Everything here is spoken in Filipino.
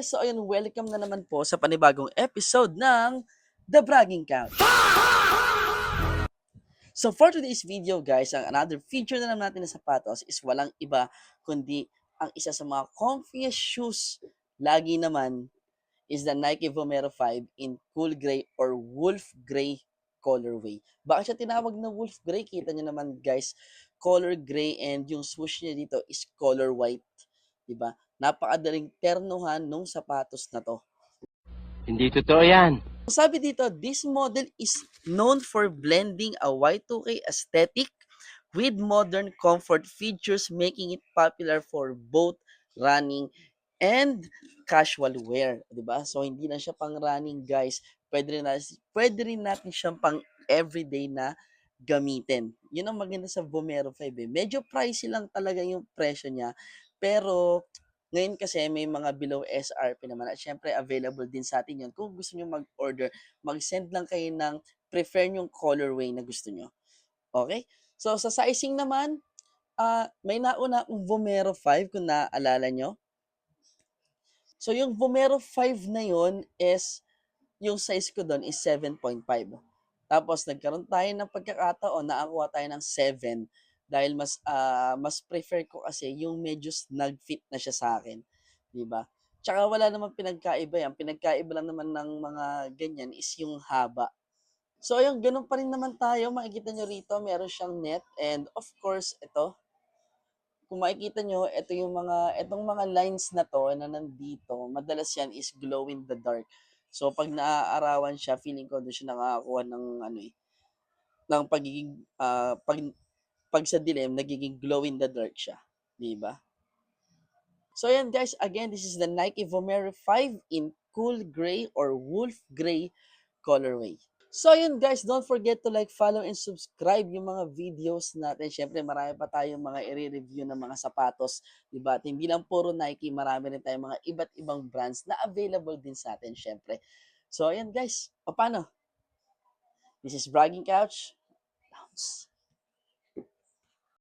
guys, so ayun, welcome na naman po sa panibagong episode ng The Bragging Couch. So for today's video guys, ang another feature na naman natin na sapatos is walang iba kundi ang isa sa mga comfiest shoes lagi naman is the Nike Vomero 5 in cool gray or wolf gray colorway. Bakit siya tinawag na wolf gray? Kita nyo naman guys, color gray and yung swoosh niya dito is color white. Diba? Napakadaling ternuhan nung sapatos na to. Hindi totoo yan. Sabi dito, this model is known for blending a Y2K aesthetic with modern comfort features, making it popular for both running and casual wear, 'di ba? So hindi na siya pang running, guys. Pwede rin natin siyang pang everyday na gamitin. 'Yun ang maganda sa Vomero 5 eh. Medyo pricey lang talaga yung presyo niya, pero ngayon kasi may mga below SRP naman at syempre available din sa atin 'yun. Kung gusto niyo mag-order, mag-send lang kayo ng prefer yung colorway na gusto niyo. Okay? So sa sizing naman, may nauna akong Vomero 5 kung naaalala nyo. So yung Vomero 5 na yon is, yung size ko doon is 7.5. Tapos nagkaroon tayo ng pagkakataon, nakakuha tayo ng 7 dahil mas prefer ko kasi yung medyo snug fit na siya sa akin, 'di ba? Tsaka wala namang pinagkaiba yan. Pinagkaiba lang naman ng mga ganyan is yung haba. So ayun, ganun pa rin naman tayo. Makikita nyo rito, meron siyang net and of course, ito, kung makikita nyo, itong mga lines na to na nandito, madalas yan is glow in the dark. So, pag naaarawan siya, feeling ko doon siya nakakakuha ng ng pagiging, pag sa dilim, nagiging glow in the dark siya. Di ba? So, yan guys, again, this is the Nike Vomero 5 in cool gray or wolf gray colorway. So yun guys, don't forget to like, follow, and subscribe yung mga videos natin. Siyempre marami pa tayong mga i-review ng mga sapatos, diba? At hindi lang puro Nike, marami rin tayong mga iba't ibang brands na available din sa atin syempre. So ayan guys, o paano? This is Bragging Couch. Bounce.